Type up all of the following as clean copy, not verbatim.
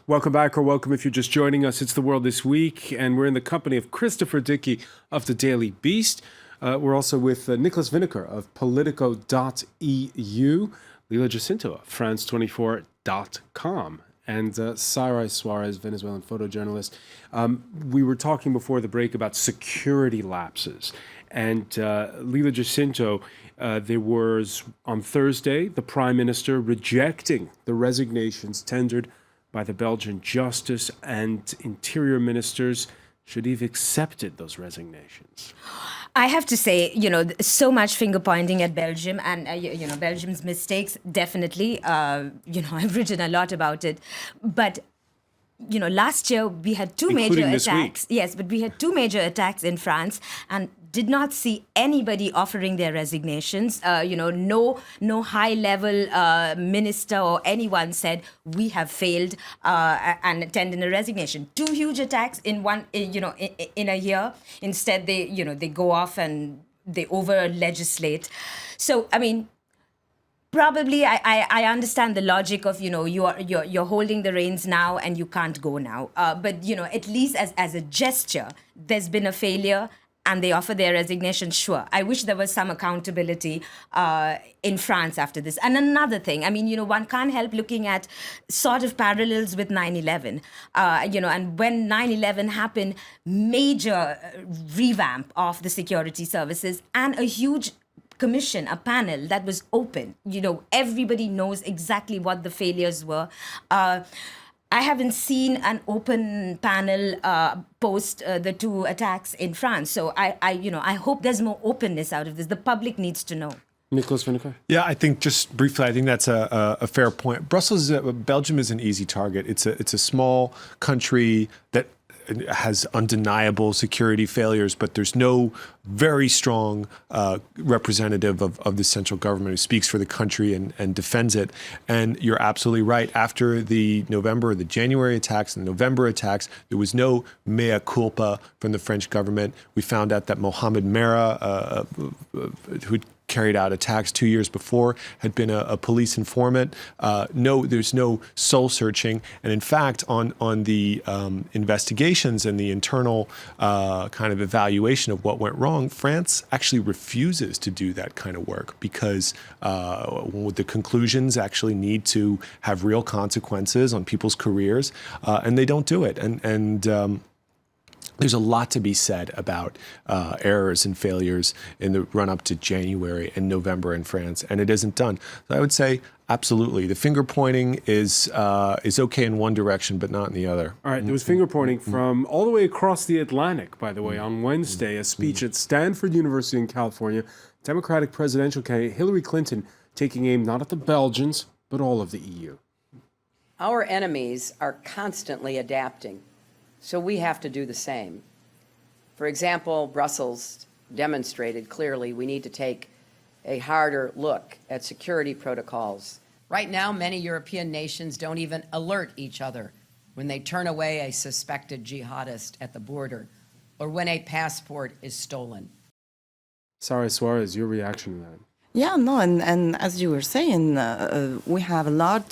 Welcome back, or welcome if you're just joining us. It's The World This Week, and we're in the company of Christopher Dickey of the Daily Beast. We're also with Nicholas Vinegar of Politico.eu, Lila Jacinto of France24.com, and Sarai Suarez, Venezuelan photojournalist. We were talking before the break about security lapses. And Lila Jacinto, there was on Thursday, the Prime Minister rejecting the resignations tendered by the Belgian Justice and Interior Ministers. Should he have accepted those resignations? I have to say, so much finger pointing at Belgium and, Belgium's mistakes, definitely. I've written a lot about it. But, last year we had two major attacks. Yes, but we had two major attacks in France and did not see anybody offering their resignations. No high-level minister or anyone said, we have failed and tendered a resignation. Two huge attacks in in a year. Instead, they go off and they over-legislate. So, probably I understand the logic of, you're holding the reins now and you can't go now. But, at least as a gesture, there's been a failure and they offer their resignation, sure. I wish there was some accountability in France after this. And another thing, one can't help looking at sort of parallels with 9/11. And when 9/11 happened, major revamp of the security services and a huge commission, a panel that was open. Everybody knows exactly what the failures were. I haven't seen an open panel post the two attacks in France. So I hope there's more openness out of this. The public needs to know. Nicholas Vinegar? Yeah, I think just briefly, I think that's a fair point. Belgium is an easy target. It's a small country that has undeniable security failures, but there's no very strong representative of the central government who speaks for the country and defends it. And you're absolutely right. After the January attacks and the November attacks, there was no mea culpa from the French government. We found out that Mohamed Merah, who'd carried out attacks 2 years before, had been a police informant. There's no soul searching. And in fact, on the investigations and the internal kind of evaluation of what went wrong, France actually refuses to do that kind of work because the conclusions actually need to have real consequences on people's careers, and they don't do it. And there's a lot to be said about errors and failures in the run-up to January and November in France, and it isn't done. So I would say, absolutely, the finger-pointing is okay in one direction, but not in the other. All right, there was finger-pointing from all the way across the Atlantic, by the way, on Wednesday, a speech at Stanford University in California, Democratic presidential candidate Hillary Clinton taking aim not at the Belgians, but all of the EU. Our enemies are constantly adapting. So we have to do the same. For example, Brussels demonstrated clearly we need to take a harder look at security protocols. Right now, many European nations don't even alert each other when they turn away a suspected jihadist at the border or when a passport is stolen. Sarai Suarez, your reaction to that? Yeah, no, and as you were saying, we have a lot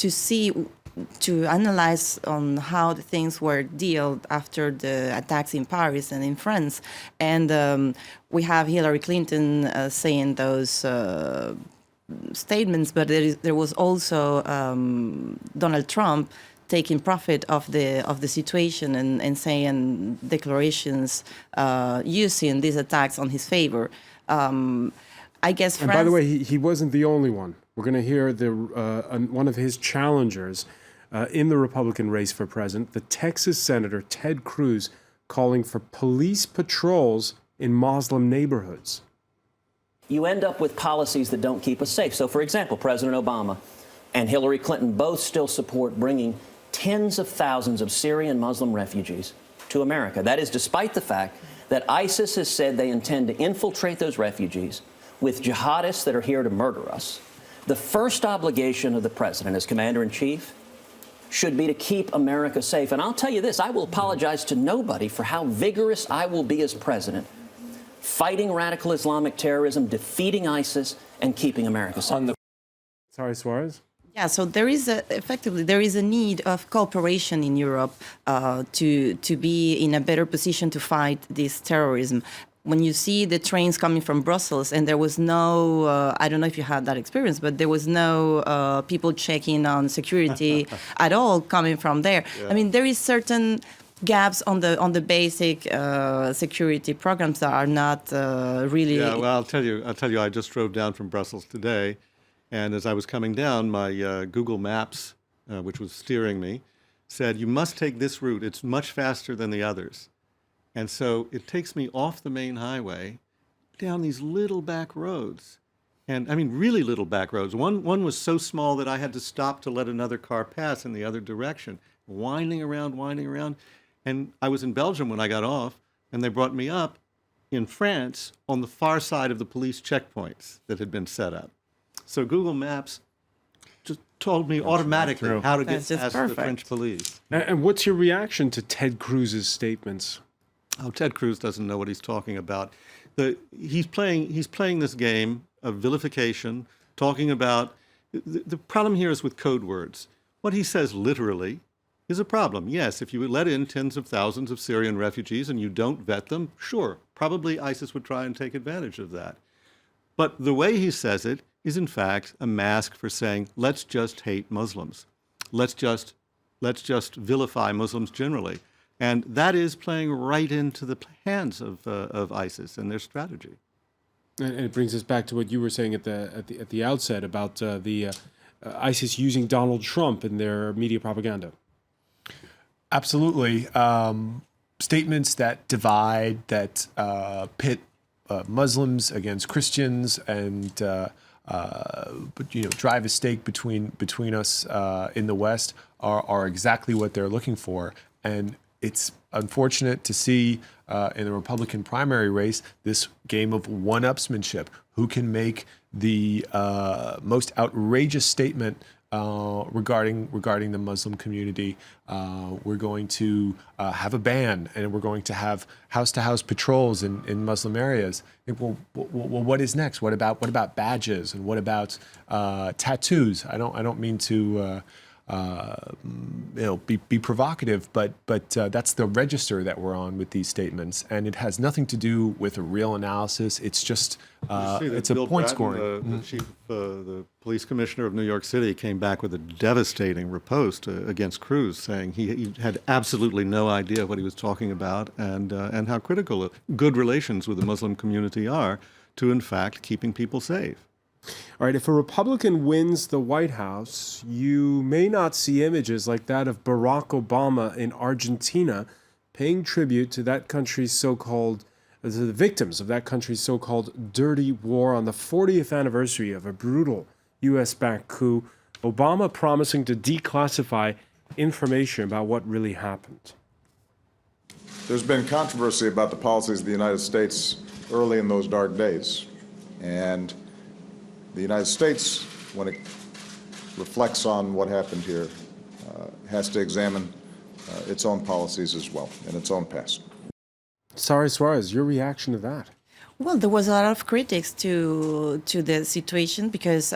to analyze on how the things were dealt after the attacks in Paris and in France. And we have Hillary Clinton saying those statements, but there was also Donald Trump taking profit of the situation and saying declarations using these attacks on his favor. I guess France... And by the way, he wasn't the only one. We're going to hear one of his challengers in the Republican race for president, the Texas Senator Ted Cruz, calling for police patrols in Muslim neighborhoods. You end up with policies that don't keep us safe. So, for example, President Obama and Hillary Clinton both still support bringing tens of thousands of Syrian Muslim refugees to America. That is despite the fact that ISIS has said they intend to infiltrate those refugees with jihadists that are here to murder us. The first obligation of the president as commander-in-chief should be to keep America safe. And I'll tell you this, I will apologize to nobody for how vigorous I will be as president, fighting radical Islamic terrorism, defeating ISIS, and keeping America safe. Sarai Suarez? Yeah, so effectively there is a need of cooperation in Europe to be in a better position to fight this terrorism. When you see the trains coming from Brussels, and there was no, I don't know if you had that experience, but there was no people checking on security at all coming from there. I mean, there is certain gaps on the basic security programs that are not really. Yeah, well, I'll tell you, I just drove down from Brussels today, and as I was coming down, my Google Maps, which was steering me, said, you must take this route. It's much faster than the others. And so it takes me off the main highway down these little back roads. And I mean, really little back roads. One was so small that I had to stop to let another car pass in the other direction, winding around. And I was in Belgium when I got off, and they brought me up in France on the far side of the police checkpoints that had been set up. So Google Maps just told me automatically how to get past the French police. And what's your reaction to Ted Cruz's statements? Oh, Ted Cruz doesn't know what he's talking about. He's playing this game of vilification, talking about the problem here is with code words. What he says literally is a problem. Yes, if you let in tens of thousands of Syrian refugees and you don't vet them, sure, probably ISIS would try and take advantage of that. But the way he says it is in fact a mask for saying, let's just hate Muslims. Let's just vilify Muslims generally. And that is playing right into the hands of ISIS and their strategy. And it brings us back to what you were saying at the outset about ISIS using Donald Trump in their media propaganda. Absolutely. Statements that divide, that pit Muslims against Christians, and drive a stake between us in the West are exactly what they're looking for. And it's unfortunate to see in the Republican primary race this game of one-upsmanship. Who can make the most outrageous statement regarding the Muslim community? We're going to have a ban, and we're going to have house-to-house patrols in Muslim areas. Well, what is next? What about badges, and what about tattoos? I don't mean to be provocative, but that's the register that we're on with these statements, and it has nothing to do with a real analysis. It's just it's a point scoring. The police commissioner of New York City came back with a devastating riposte against Cruz, saying he had absolutely no idea what he was talking about, and how critical good relations with the Muslim community are to, in fact, keeping people safe. All right, if a Republican wins the White House, you may not see images like that of Barack Obama in Argentina paying tribute to that country's so-called, the victims of that country's so-called dirty war on the 40th anniversary of a brutal U.S.-backed coup, Obama promising to declassify information about what really happened. There's been controversy about the policies of the United States early in those dark days, and the United States, when it reflects on what happened here, has to examine its own policies as well and its own past. Sara Suarez, your reaction to that? Well, there was a lot of critics to the situation because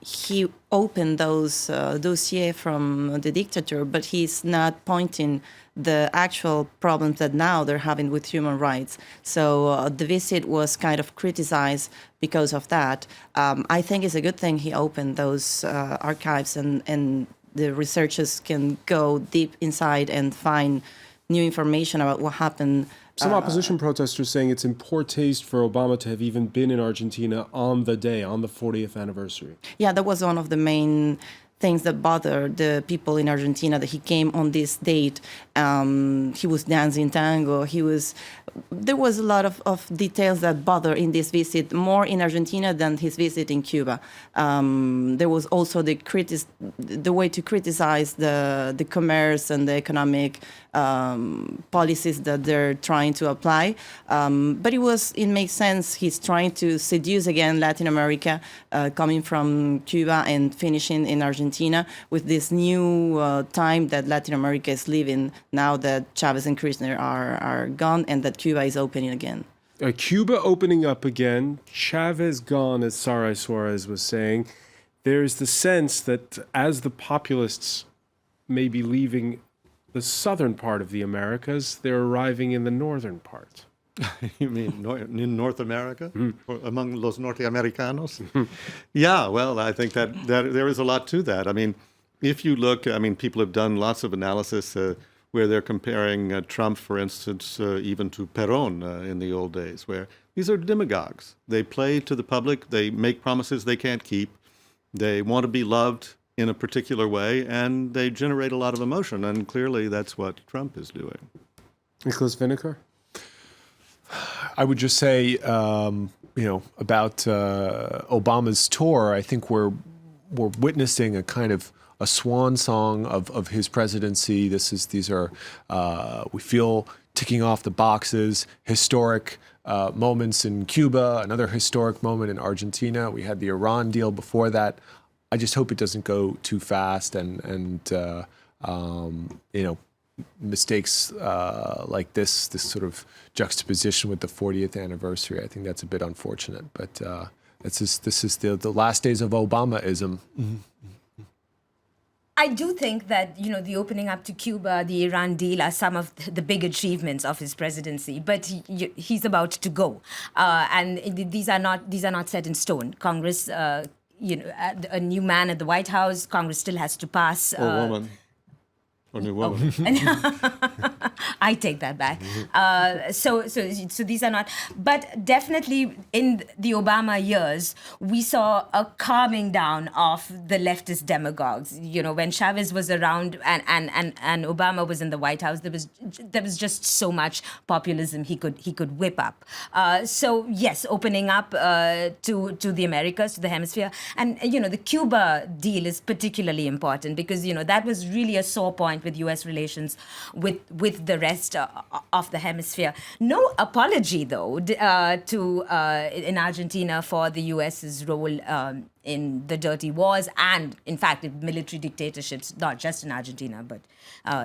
he opened those dossiers from the dictator, but he's not pointing the actual problems that now they're having with human rights. So the visit was kind of criticized because of that. I think it's a good thing he opened those archives, and the researchers can go deep inside and find new information about what happened. Some opposition protesters saying it's in poor taste for Obama to have even been in Argentina on the 40th anniversary. Yeah, that was one of the main things that bothered the people in Argentina, that he came on this date. He was dancing tango. There was a lot of details that bother in this visit, more in Argentina than his visit in Cuba. There was also the way to criticize the commerce and the economic policies that they're trying to apply. But it makes sense. He's trying to seduce again Latin America, coming from Cuba and finishing in Argentina with this new time that Latin America is living now that Chavez and Kirchner are gone and that Cuba is opening again. Cuba opening up again, Chavez gone, as Sara Suarez was saying. there's the sense that as the populists may be leaving the southern part of the Americas, they're arriving in the northern part. You mean in North America, or among los norteamericanos? Yeah, well, I think that there is a lot to that. I mean, if you look, I mean, people have done lots of analysis where they're comparing Trump, for instance, even to Perón in the old days, where these are demagogues. They play to the public. They make promises they can't keep. They want to be loved in a particular way, and they generate a lot of emotion. And clearly, that's what Trump is doing. Nicholas Vinegar? I would just say, about Obama's tour. I think we're witnessing a kind of a swan song of his presidency. These are we feel ticking off the boxes, historic moments in Cuba, another historic moment in Argentina. We had the Iran deal before that. I just hope it doesn't go too fast and mistakes like this sort of juxtaposition with the 40th anniversary. I think that's a bit unfortunate, but this is the last days of Obamaism. I do think that, the opening up to Cuba, the Iran deal are some of the big achievements of his presidency, but he's about to go. And these are not set in stone. Congress, a new man at the White House, Congress still has to pass. Or woman. Or new woman. I take that back. So these are not, but definitely in the Obama years, we saw a calming down of the leftist demagogues. When Chavez was around and Obama was in the White House, there was just so much populism he could whip up. So yes, opening up to the Americas, to the hemisphere, and the Cuba deal is particularly important because that was really a sore point with U.S. relations with the rest of the hemisphere. No apology, though, in Argentina for the U.S.'s role in the dirty wars and, in fact, in military dictatorships, not just in Argentina, but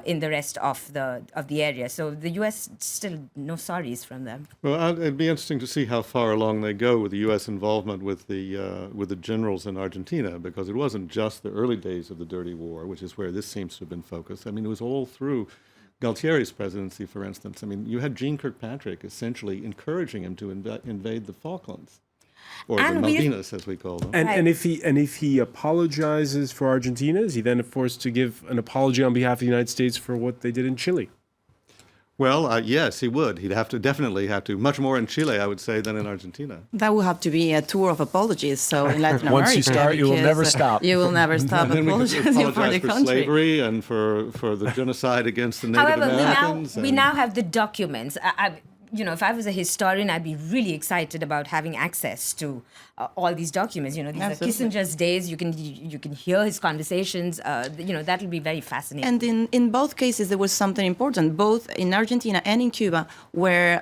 in the rest of the area. So the U.S. still no sorries from them. Well, it'd be interesting to see how far along they go with the U.S. involvement with the generals in Argentina, because it wasn't just the early days of the dirty war, which is where this seems to have been focused. I mean, it was all through Galtieri's presidency, for instance. I mean, you had Jeane Kirkpatrick essentially encouraging him to invade the Falklands, or the Malvinas, as we call them. And if he apologizes for Argentina, is he then forced to give an apology on behalf of the United States for what they did in Chile? Well, yes, he would. He'd definitely have to. Much more in Chile, I would say, than in Argentina. That would have to be a tour of apologies. So in Latin America, once you start, you will never stop. You will never stop apologizing for the country. Slavery and for the genocide against the Native Americans. We now have the documents. If I was a historian, I'd be really excited about having access to all these documents. These are Kissinger's days. You can hear his conversations. That'll be very fascinating. And in both cases, there was something important. Both in Argentina and in Cuba, where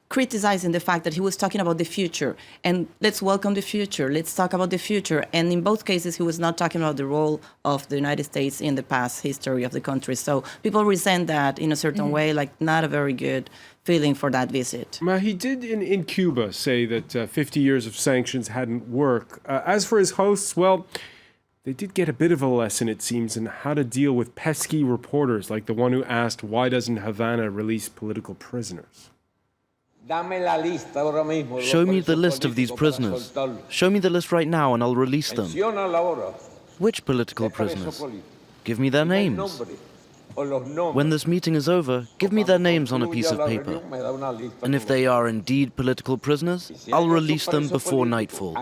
criticizing the fact that he was talking about the future and let's welcome the future, let's talk about the future. And in both cases, he was not talking about the role of the United States in the past history of the country. So people resent that in a certain way, like not a very good feeling for that visit. Well, he did in Cuba say that 50 years of sanctions hadn't worked. As for his hosts, well, they did get a bit of a lesson, it seems, in how to deal with pesky reporters like the one who asked, why doesn't Havana release political prisoners? Show me the list of these prisoners. Show me the list right now and I'll release them. Which political prisoners? Give me their names. When this meeting is over, give me their names on a piece of paper. And if they are indeed political prisoners, I'll release them before nightfall.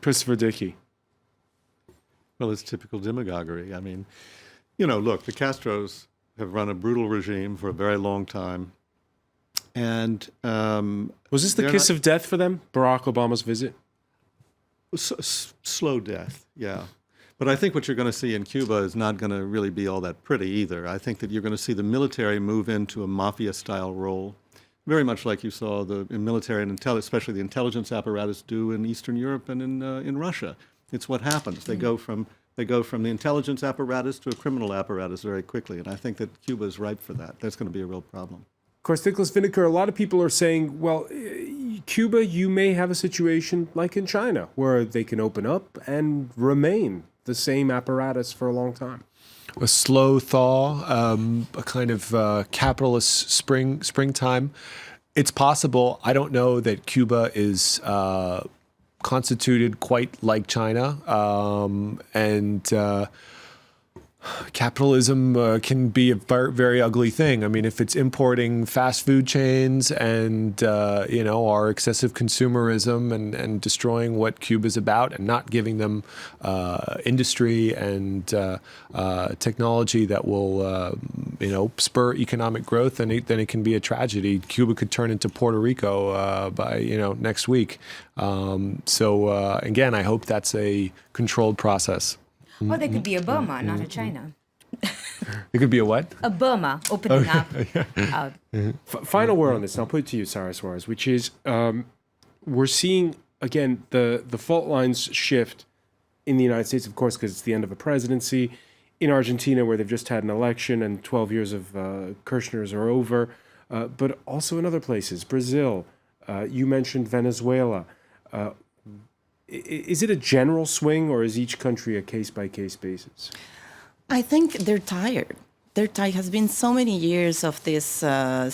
Christopher Dickey. Well, it's typical demagoguery. I mean, look, the Castros have run a brutal regime for a very long time. And was this the kiss of death for them, Barack Obama's visit? Slow death, yeah. But I think what you're going to see in Cuba is not going to really be all that pretty either. I think that you're going to see the military move into a mafia-style role, very much like you saw the military and especially the intelligence apparatus do in Eastern Europe and in Russia. It's what happens. They go from the intelligence apparatus to a criminal apparatus very quickly, and I think that Cuba is ripe for that. That's going to be a real problem. Of course, Nicholas Vineker, a lot of people are saying, well, Cuba, you may have a situation like in China where they can open up and remain the same apparatus for a long time. A slow thaw, a kind of capitalist springtime. It's possible. I don't know that Cuba is constituted quite like China, and capitalism can be a very ugly thing. I mean, if it's importing fast food chains and our excessive consumerism and destroying what Cuba's about and not giving them industry and technology that will spur economic growth, then it can be a tragedy. Cuba could turn into Puerto Rico by next week. Again, I hope that's a controlled process. Or there could be a Burma, not a China. It could be a what? A Burma opening up. Final word on this, and I'll put it to you, Sarah Suarez, which is we're seeing, again, the fault lines shift in the United States, of course, because it's the end of a presidency. In Argentina, where they've just had an election and 12 years of Kirchner's are over, but also in other places, Brazil. You mentioned Venezuela. Is it a general swing, or is each country a case-by-case basis? I think they're tired. They're tired. It has been so many years of this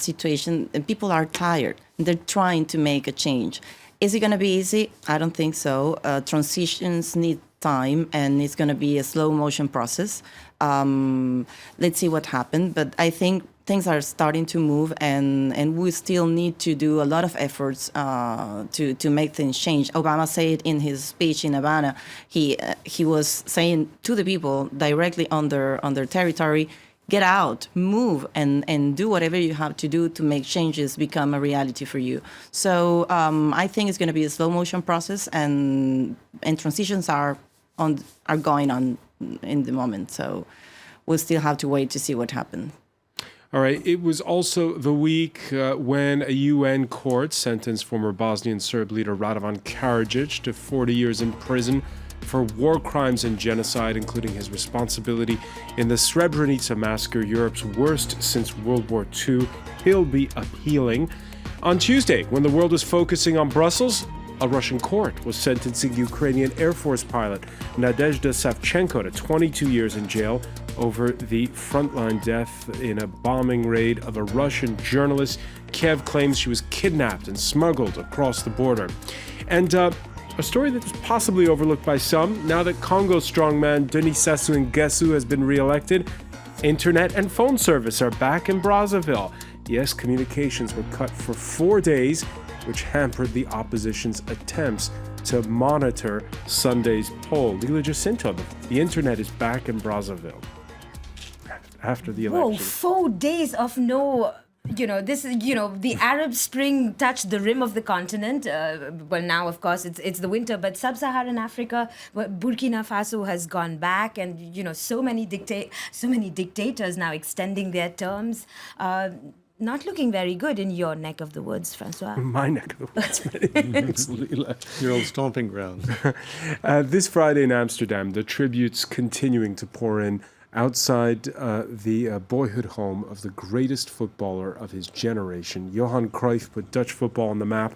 situation, and people are tired. They're trying to make a change. Is it going to be easy? I don't think so. Transitions need time, and it's going to be a slow motion process. Let's see what happens. But I think things are starting to move, and we still need to do a lot of efforts to make things change. Obama said in his speech in Havana, he was saying to the people directly on their territory, get out, move, and do whatever you have to do to make changes become a reality for you. So I think it's going to be a slow motion process, and transitions are going on in the moment. So we'll still have to wait to see what happens. All right. It was also the week when a UN court sentenced former Bosnian Serb leader Radovan Karadzic to 40 years in prison for war crimes and genocide, including his responsibility in the Srebrenica massacre, Europe's worst since World War II. He'll be appealing. On Tuesday, when the world was focusing on Brussels, a Russian court was sentencing Ukrainian Air Force pilot Nadezhda Savchenko to 22 years in jail over the frontline death in a bombing raid of a Russian journalist. Kiev claims she was kidnapped and smuggled across the border. And a story that was possibly overlooked by some, now that Congo strongman Denis Sassou Nguesso has been re-elected, internet and phone service are back in Brazzaville. Yes, communications were cut for 4 days, which hampered the opposition's attempts to monitor Sunday's poll. Lila Jacinto, the internet is back in Brazzaville after the election. Whoa, 4 days of no, this is, the Arab Spring touched the rim of the continent. Well, now, of course, it's the winter, but sub-Saharan Africa, Burkina Faso has gone back, and, so many dictators now extending their terms. Not looking very good in your neck of the woods, François. My neck of the woods. Your old stomping ground. This Friday in Amsterdam, the tributes continuing to pour in outside the boyhood home of the greatest footballer of his generation. Johann Cruyff put Dutch football on the map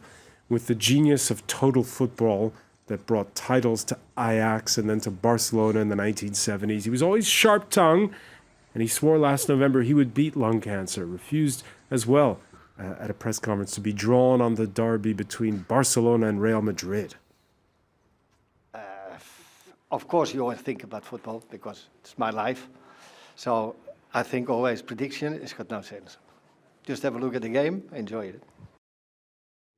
with the genius of total football that brought titles to Ajax and then to Barcelona in the 1970s. He was always sharp-tongued, and he swore last November he would beat lung cancer, refused as well at a press conference to be drawn on the derby between Barcelona and Real Madrid. Of course, you always think about football because it's my life. So I think always prediction has got no sense. Just have a look at the game, enjoy it.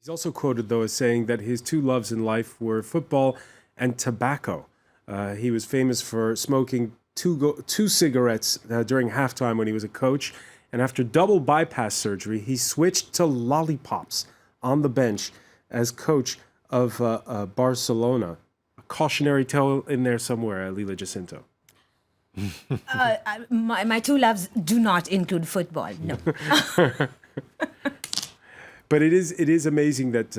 He's also quoted, though, as saying that his two loves in life were football and tobacco. He was famous for smoking two cigarettes during halftime when he was a coach. And after double bypass surgery, he switched to lollipops on the bench as coach of Barcelona. A cautionary tale in there somewhere, Lila Jacinto. My two loves do not include football, no. But it is amazing that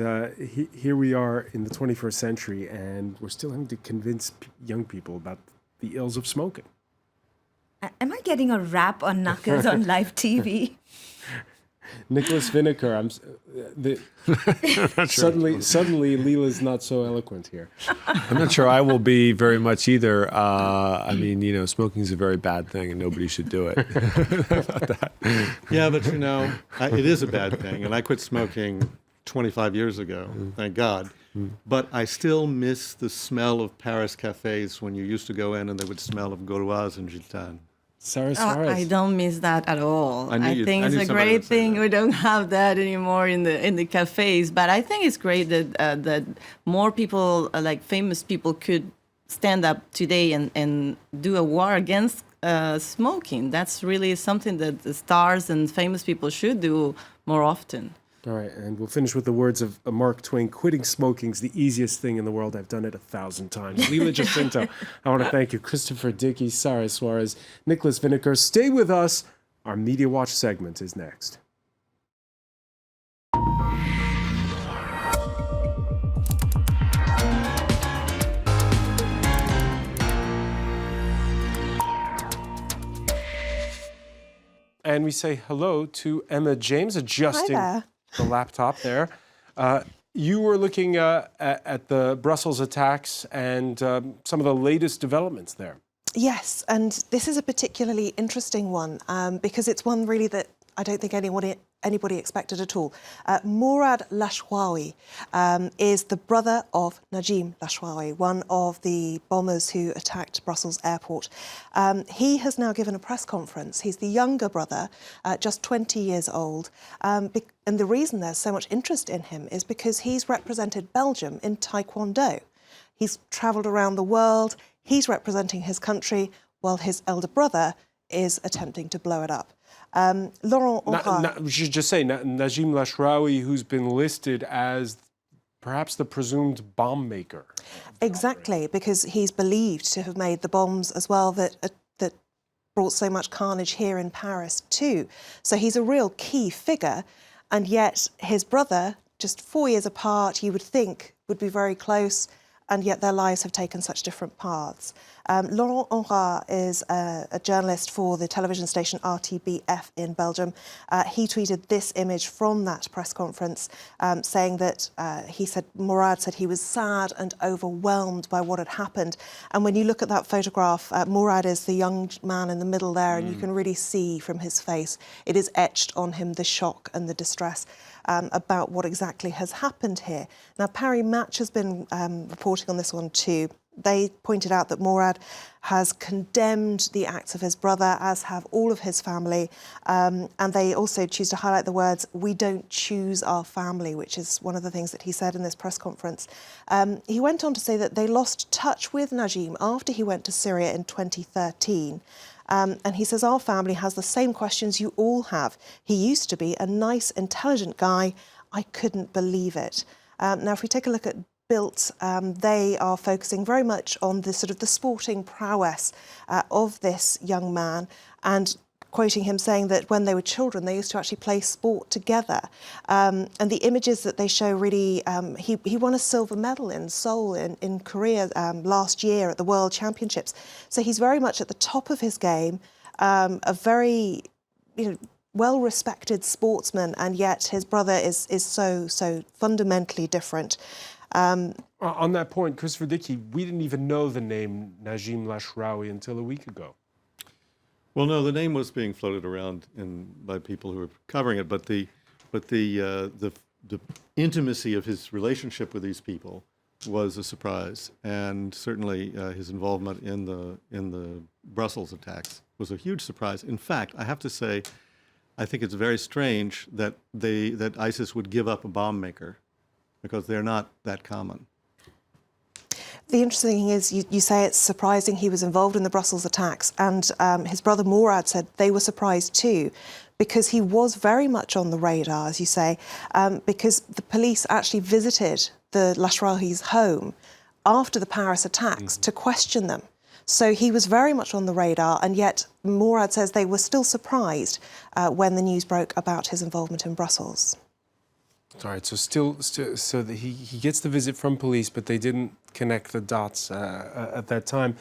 here we are in the 21st century and we're still having to convince young people about the ills of smoking. Am I getting a rap on Knuckles on live TV? Nicholas Vinegar, suddenly Leela's not so eloquent here. I'm not sure I will be very much either. I mean, you know, smoking is a very bad thing and nobody should do it. Yeah, but you know, it is a bad thing. And I quit smoking 25 years ago, thank God. But I still miss the smell of Paris cafes when you used to go in and they would smell of Gauloise and Gitane. Sarah Suarez. I don't miss that at all. I knew think it's a somebody great would say thing that. we don't have that anymore in the cafes. But I think it's great that that more people, like famous people, could stand up today and do a war against smoking. That's really something that the stars and famous people should do more often. All right, and we'll finish with the words of Mark Twain. Quitting smoking's the easiest thing in the world. I've done it 1,000 times. Leela Jacinto, I want to thank you. Christopher Dickey, Sarah Suarez, Nicholas Vinegar. Stay with us. Our Media Watch segment is next. And we say hello to Emma James, adjusting the laptop there. You were looking at the Brussels attacks and some of the latest developments there. Yes, and this is a particularly interesting one because it's one really that I don't think anybody expected at all. Mourad Lashraoui is the brother of Najim Lashraoui, one of the bombers who attacked Brussels airport. He has now given a press conference. He's the younger brother, just 20 years old. And the reason there's so much interest in him is because he's represented Belgium in Taekwondo. He's travelled around the world. He's representing his country while his elder brother is attempting to blow it up. Laurent Honra. We should just say Najim Lashraoui, who's been listed as perhaps the presumed bomb maker. Exactly, because he's believed to have made the bombs as well that brought so much carnage here in Paris too. So he's a real key figure, and yet his brother, just 4 years apart, you would think would be very close, and yet their lives have taken such different paths. Laurent Honra is a journalist for the television station RTBF in Belgium. He tweeted this image from that press conference saying that Mourad said he was sad and overwhelmed by what had happened. And when you look at that photograph, Mourad is the young man in the middle there, and you can really see from his face, it is etched on him, the shock and the distress about what exactly has happened here. Now, Paris Match has been reporting on this one too. They pointed out that Mourad has condemned the acts of his brother, as have all of his family. And they also choose to highlight the words, "We don't choose our family," which is one of the things that he said in this press conference. He went on to say that they lost touch with Najim after he went to Syria in 2013. And he says, "Our family has the same questions you all have. He used to be a nice, intelligent guy. I couldn't believe it." Now, if we take a look at Bild, they are focusing very much on the sort of the sporting prowess of this young man, and quoting him saying that when they were children, they used to actually play sport together. And the images that they show really, he won a silver medal in Seoul in Korea last year at the World Championships. So he's very much at the top of his game, a very, well-respected sportsman, and yet his brother is so fundamentally different. On that point, Christopher Dickey, we didn't even know the name Najim Lashraoui until a week ago. Well, no, the name was being floated around by people who were covering it, but the intimacy of his relationship with these people was a surprise, and certainly his involvement in the Brussels attacks was a huge surprise. In fact, I have to say, I think it's very strange that ISIS would give up a bomb maker, because they're not that common. The interesting thing is, you say it's surprising he was involved in the Brussels attacks, and his brother Mourad said they were surprised too, because he was very much on the radar, as you say, because the police actually visited the Lashraoui's home after the Paris attacks to question them. So he was very much on the radar, and yet Mourad says they were still surprised when the news broke about his involvement in Brussels. All right, so so he gets the visit from police, but they didn't connect the dots at that time.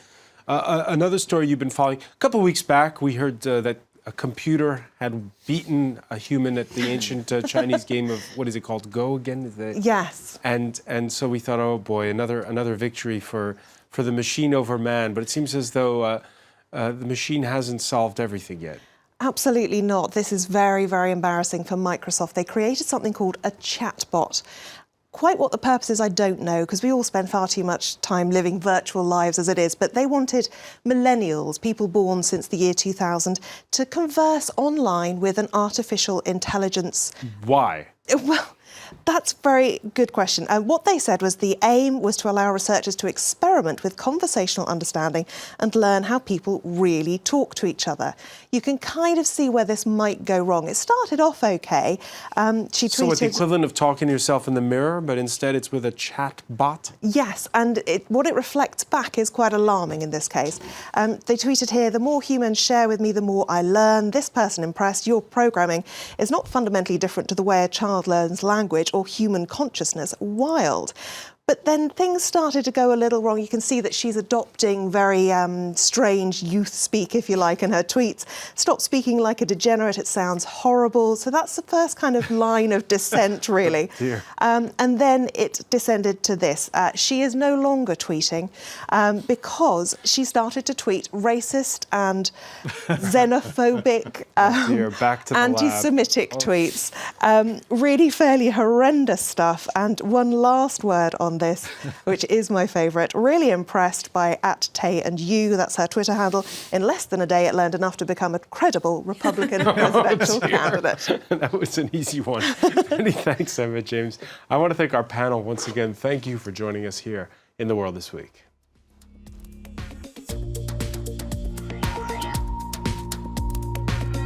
Another story you've been following. A couple of weeks back, we heard that a computer had beaten a human at the ancient Chinese game of, what is it called, Go again? Yes. And so we thought, oh boy, another victory for the machine over man. But it seems as though the machine hasn't solved everything yet. Absolutely not. This is very, very embarrassing for Microsoft. They created something called a chatbot. Quite what the purpose is, I don't know, because we all spend far too much time living virtual lives as it is, but they wanted millennials, people born since the year 2000, to converse online with an artificial intelligence. Why? Well, that's a very good question. And what they said was the aim was to allow researchers to experiment with conversational understanding and learn how people really talk to each other. You can kind of see where this might go wrong. It started off okay. She tweeted... So it's the equivalent of talking to yourself in the mirror, but instead it's with a chat bot? Yes, and what it reflects back is quite alarming in this case. They tweeted here, the more humans share with me, the more I learn. This person impressed. Your programming is not fundamentally different to the way a child learns language or human consciousness. Wild. But then things started to go a little wrong. You can see that she's adopting very strange youth speak, if you like, in her tweets. Stop speaking like a degenerate, it sounds horrible. So that's the first kind of line of dissent, really. And then it descended to this. She is no longer tweeting because she started to tweet racist and xenophobic, back to the anti-Semitic tweets. Really fairly horrendous stuff. And one last word on this, which is my favourite. Really impressed by @Tay&You, that's her Twitter handle. In less than a day, it learned enough to become a credible Republican presidential candidate. That was an easy one. Many thanks, Emma James. I want to thank our panel once again. Thank you for joining us here in The World This Week.